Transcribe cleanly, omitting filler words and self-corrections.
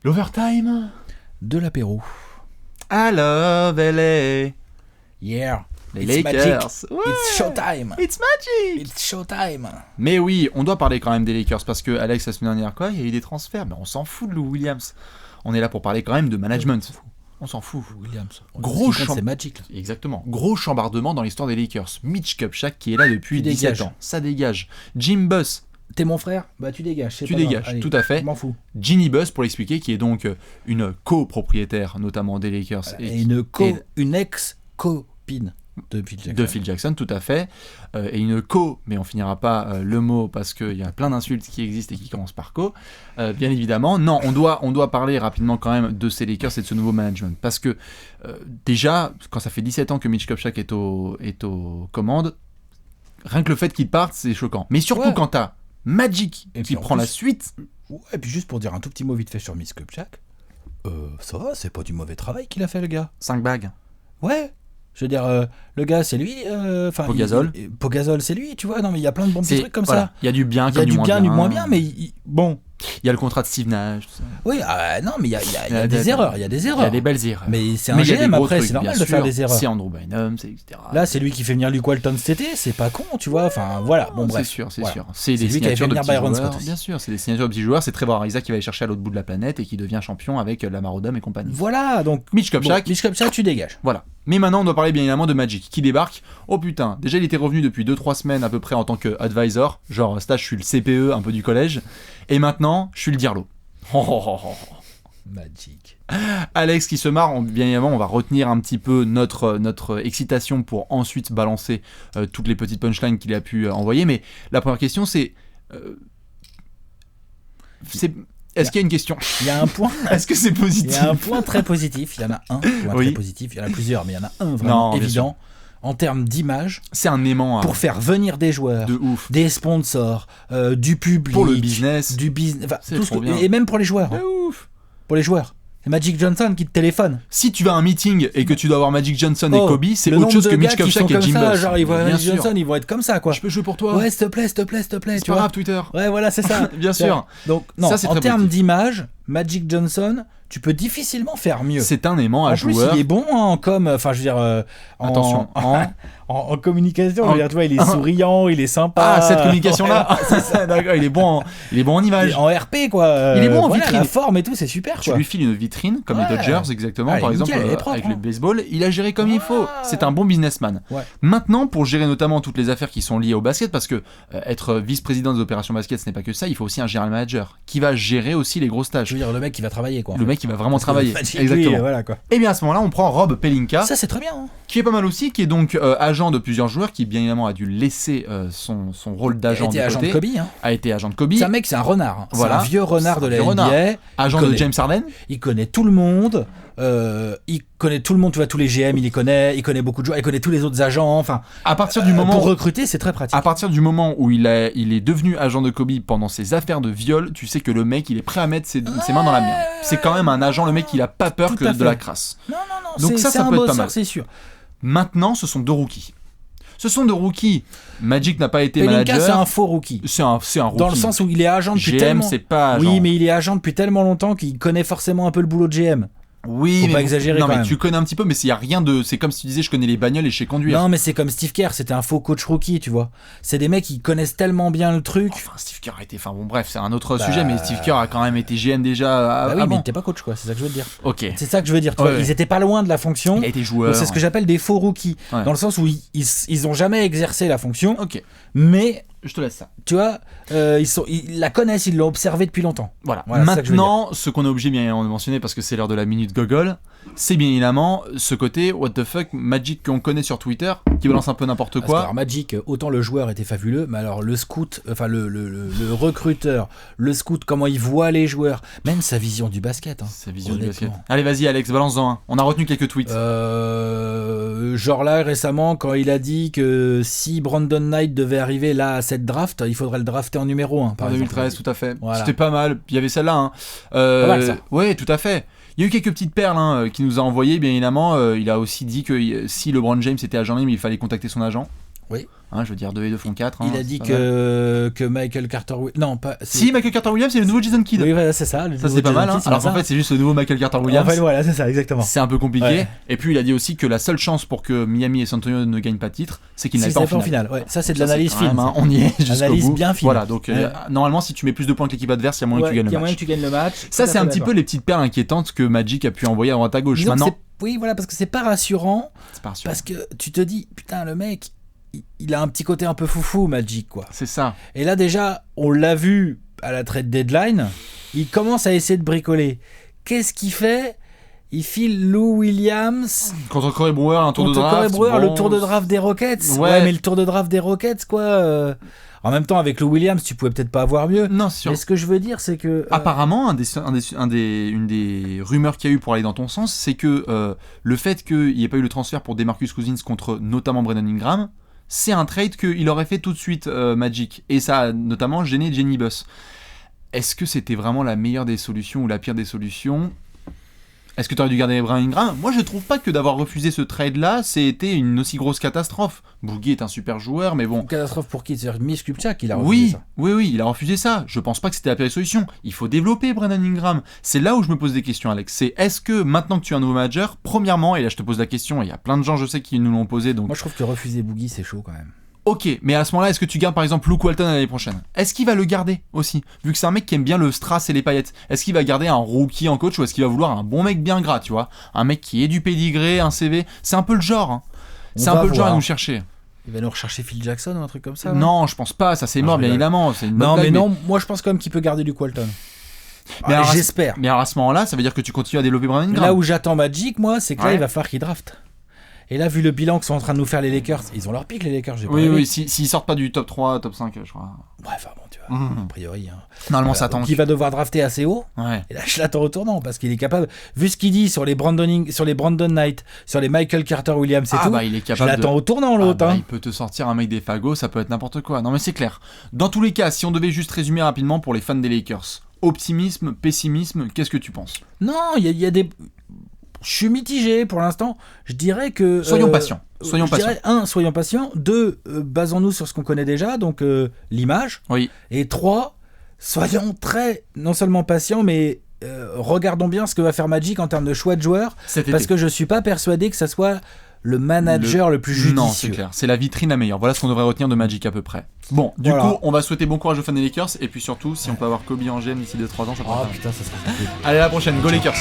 L'overtime de l'apéro. I love LA. Yeah. Les It's Lakers. magic. Ouais. It's showtime. It's magic. It's showtime. Mais oui, on doit parler quand même des Lakers parce que Alex, la semaine dernière, quoi, il y a eu des transferts, mais on s'en fout de Lou Williams. On est là pour parler quand même de management. On s'en fout. Williams. Gros c'est Magic. Là. Exactement. Gros chambardement dans l'histoire des Lakers. Mitch Kupchak qui est là depuis 17 ans. Ça dégage. Jim Buss. T'es mon frère, bah tu dégages. Tu dégages, allez, tout à fait. Je m'en fous. Ginny Buss, pour l'expliquer, qui est donc une copropriétaire, notamment des Lakers. Et une ex-copine de Phil Jackson. De Phil Jackson, tout à fait. Et une mais on finira pas le mot parce qu'il y a plein d'insultes qui existent et qui commencent par bien évidemment. Non, on doit parler rapidement quand même de ces Lakers et de ce nouveau management. Parce que déjà, quand ça fait 17 ans que Mitch Kupchak est aux commandes, rien que le fait qu'il parte, c'est choquant. Mais surtout quand t'as Magic qui prend la suite. Ouais, et puis juste pour dire un tout petit mot vite fait sur Mitch Kupchak, ça va, c'est pas du mauvais travail qu'il a fait le gars. 5 bagues. Ouais. Je veux dire, le gars, c'est lui. Pogazol. Pogazol, c'est lui, tu vois. Non, mais il y a plein de bons petits trucs comme ça. Il y a du bien, il y a du bien, du moins bien, mais bon. Il y a le contrat de Steve Nash. Tout ça. Oui, non, mais il y a des erreurs. Il y a des erreurs. Il y a des belles erreurs. Mais c'est un GM après, c'est normal de faire des erreurs. C'est Andrew Bynum, etc. Là, c'est lui qui fait venir Luke Walton cet été. C'est pas con, tu vois. Enfin, voilà. Bon, bref. C'est sûr. C'est des signatures de petits joueurs. Bien sûr, c'est des signatures de petits joueurs. C'est Trevor Ariza qui va aller chercher à l'autre bout de la planète et qui devient champion avec Lamar Odom et compagnie. Voilà, donc Mitch Kupchak, tu dégages. Voilà. Mais maintenant, on doit parler bien évidemment de Magic qui débarque. Oh putain, déjà il était revenu depuis 2-3 semaines à peu près en tant qu'advisor. Genre, stage, je suis le CPE un peu du collège. Et maintenant, je suis le Dirlo. Magic. Alex qui se marre, bien évidemment, on va retenir un petit peu notre excitation pour ensuite balancer toutes les petites punchlines qu'il a pu envoyer. Mais la première question, c'est est-ce qu'il y a une question ? Il y a un point. Est-ce que c'est positif ? Il y a un point très positif. Il y en a un très positif. Il y en a plusieurs, mais il y en a un vraiment évident. En termes d'image, c'est un aimant pour faire venir des joueurs, de ouf, des sponsors, du public, pour le business, tout et même pour les joueurs. De ouf. Pour les joueurs. C'est Magic Johnson qui te téléphone. Si tu vas à un meeting et que tu dois avoir Magic Johnson et Kobe, c'est autre chose que Mitch Kupchak et Jim Buss. Genre, Magic Johnson, ils vont être comme ça, quoi. Je peux jouer pour toi. Ouais, s'il te plaît. C'est pas grave, Twitter. Ouais, voilà, c'est ça. Bien sûr. Donc, non, ça, en termes d'image, Magic Johnson, tu peux difficilement faire mieux. C'est un aimant à joueur. En plus, il est bon en com, enfin, je veux dire, en communication. Je veux dire, tu vois, il est souriant, il est sympa. Ah, cette communication-là, c'est ça, d'accord. Il est bon en image. En RP, quoi. Il est bon en vitrine. La forme et tout, c'est super. Tu lui files une vitrine, comme les Dodgers, exactement, par exemple, avec le baseball. Il a géré comme il faut. C'est un bon businessman. Maintenant, pour gérer notamment toutes les affaires qui sont liées au basket, parce que être vice-président des opérations basket, ce n'est pas que ça. Il faut aussi un general manager qui va gérer aussi les grosses tâches. Je veux dire, le mec qui va travailler, quoi. Le mec qui va vraiment travailler. Exactement. Voilà, quoi. Et bien à ce moment-là, on prend Rob Pelinka. Ça, c'est très bien. Qui est pas mal aussi, qui est donc agent de plusieurs joueurs, qui bien évidemment a dû laisser son rôle d'agent de côté. A été agent de Kobe. C'est un mec, c'est un renard. Voilà. C'est un vieux renard de la NBA. Agent de James Harden. Il connaît tout le monde. Il connaît tout le monde, tu vois, tous les GM, il les connaît, il connaît beaucoup de joueurs, il connaît tous les autres agents, enfin. À partir du moment pour recruter, c'est très pratique. À partir du moment où il est devenu agent de Kobe pendant ses affaires de viol, tu sais que le mec, il est prêt à mettre ses mains dans la merde. C'est quand même un agent, le mec, il a pas peur de la crasse. Non. Donc ça peut être pas mal. C'est sûr. Maintenant, ce sont deux rookies. Magic n'a pas été Pelinka, manager. c'est un faux rookie. C'est un rookie. Dans le sens où il est agent depuis GM, tellement. c'est pas agent. Oui, mais il est agent depuis tellement longtemps qu'il connaît forcément un peu le boulot de GM. Oui, faut mais pas exagérer quand même. Tu connais un petit peu, mais il y a rien de. C'est comme si tu disais, je connais les bagnoles et je sais conduire. Non, mais c'est comme Steve Kerr, c'était un faux coach rookie, tu vois. C'est des mecs qui connaissent tellement bien le truc. Enfin, Steve Kerr a été. Enfin bon, bref, c'est un autre sujet, mais Steve Kerr a quand même été GM déjà. Oui, mais il était pas coach, quoi. C'est ça que je veux dire. Ok. C'est ça que je veux dire. Tu vois, ils étaient pas loin de la fonction. Il a été joueur. Donc c'est ce que j'appelle des faux rookies, dans le sens où ils ont jamais exercé la fonction. Ok. Mais je te laisse ça. Tu vois, ils la connaissent, ils l'ont observée depuis longtemps. Voilà maintenant, ce qu'on est obligé bien évidemment de mentionner, parce que c'est l'heure de la minute gogol, c'est bien évidemment ce côté what the fuck Magic qu'on connaît sur Twitter, qui balance un peu n'importe quoi. Alors Magic, autant le joueur était fabuleux, mais alors le scout, enfin le recruteur, le scout, comment il voit les joueurs, même sa vision du basket. Sa vision du basket. Allez, vas-y Alex, balance-en un. On a retenu quelques tweets. Genre là, récemment, quand il a dit que si Brandon Knight devait arriver là à cette draft, il faudrait le drafter en numéro 1. En 2013, tout à fait. Voilà. C'était pas mal. Il y avait celle-là. Hein. Pas mal, ça. Ouais, tout à fait. Il y a eu quelques petites perles qui nous a envoyé, bien évidemment. Il a aussi dit que si LeBron James était agent libre, il fallait contacter son agent. Oui. Hein, je veux dire, 2 et 2 font 4. Il a dit que Michael Carter... Non, pas... Si, Michael Carter Williams, c'est le nouveau Jason Kidd. Oui, voilà, c'est ça. Ça, c'est pas mal. Hein. Alors qu'en fait, c'est juste le nouveau Michael Carter Williams. En fait, voilà, c'est ça, exactement. C'est un peu compliqué. Ouais. Et puis, il a dit aussi que la seule chance pour que Miami et San Antonio ne gagnent pas de titre, c'est qu'ils n'aillent pas en finale. Ouais. Ça, c'est de l'analyse fine. Hein, on y est jusqu'au analyse bout. bien fine. Voilà, donc normalement, si tu mets plus de points que l'équipe adverse, il y a moyen que tu gagnes le match. Il y a moyen que tu gagnes le match. Ça, c'est un petit peu les petites perles inquiétantes que Magic a pu envoyer à droite à gauche. Disons Maintenant, oui, voilà, parce que c'est pas rassurant. c'est pas rassurant. Parce que tu te dis, putain, le mec, il a un petit côté un peu foufou, Magic, quoi. C'est ça. Et là, déjà, on l'a vu à la trade deadline, il commence à essayer de bricoler. Qu'est-ce qu'il fait ? Il file Lou Williams Contre Corey Brewer, un tour de draft. Corey Brewer, bon, le tour de draft des Rockets. Ouais, mais le tour de draft des Rockets, quoi. En même temps, avec Lou Williams, tu pouvais peut-être pas avoir mieux. Non, c'est sûr. Mais ce que je veux dire, c'est que... Apparemment, une des rumeurs qu'il y a eu pour aller dans ton sens, c'est que le fait qu'il n'y ait pas eu le transfert pour DeMarcus Cousins contre notamment Brandon Ingram, c'est un trade qu'il aurait fait tout de suite, Magic. Et ça a notamment gêné Jenny Buss. Est-ce que c'était vraiment la meilleure des solutions ou la pire des solutions ? Est-ce que tu aurais dû garder Brandon Ingram ? Moi, je trouve pas que d'avoir refusé ce trade-là, c'était une aussi grosse catastrophe. Boogie est un super joueur, mais bon... Une catastrophe pour qui ? C'est Mitch Kupchak qui l'a refusé ça. Oui, il a refusé ça. Je pense pas que c'était la pire solution. Il faut développer Brandon Ingram. C'est là où je me pose des questions, Alex. C'est est-ce que maintenant que tu es un nouveau manager, premièrement, et là je te pose la question, et il y a plein de gens, je sais, qui nous l'ont posé, donc... Moi, je trouve que refuser Boogie, c'est chaud quand même. Ok, mais à ce moment-là, est-ce que tu gardes par exemple Luke Walton l'année prochaine ? Est-ce qu'il va le garder aussi ? Vu que c'est un mec qui aime bien le strass et les paillettes, est-ce qu'il va garder un rookie en coach ou est-ce qu'il va vouloir un bon mec bien gras, tu vois ? Un mec qui ait du pédigré, un CV. C'est un peu le genre. Hein. C'est un peu le genre à nous chercher. Il va nous rechercher Phil Jackson ou un truc comme ça ? Non, je pense pas. Ça c'est mort, bien évidemment. C'est une non, blague, mais non. Moi, je pense quand même qu'il peut garder Luke Walton. Mais alors, j'espère. Mais alors à ce moment-là, ça veut dire que tu continues à développer Brandon Ingram. Là où j'attends Magic, moi, c'est que là, il va falloir qu'il draft. Et là, vu le bilan que sont en train de nous faire les Lakers, ils ont leur pic, les Lakers. Oui, s'ils sortent pas du top 3, top 5, je crois. Ouais, enfin bon, tu vois, a priori. Hein. Normalement, ça attend. Il va devoir drafter assez haut. Ouais. Et là, je l'attends au tournant parce qu'il est capable. Vu ce qu'il dit sur les Brandon Knight, sur les Michael Carter Williams et tout, bah, il est capable je l'attends au tournant, l'autre. Il peut te sortir un mec des fagots, ça peut être n'importe quoi. Non, mais c'est clair. Dans tous les cas, si on devait juste résumer rapidement pour les fans des Lakers, optimisme, pessimisme, qu'est-ce que tu penses ? Non, il y a des. Je suis mitigé pour l'instant. Je dirais que... Soyons patients. Soyons patients. Dirais, soyons patients. 2, basons-nous sur ce qu'on connaît déjà, donc l'image. Oui. Et 3, soyons non seulement patients, mais regardons bien ce que va faire Magic en termes de choix de joueurs. Parce que je ne suis pas persuadé que ça soit le manager le plus judicieux. Non, c'est clair. C'est la vitrine la meilleure. Voilà ce qu'on devrait retenir de Magic à peu près. Bon, du coup, on va souhaiter bon courage aux fans des Lakers. Et puis surtout, si on peut avoir Kobe en GM d'ici 2-3 ans, ça pourrait être. Putain, ça serait cool. Allez, à la prochaine. Go Lakers.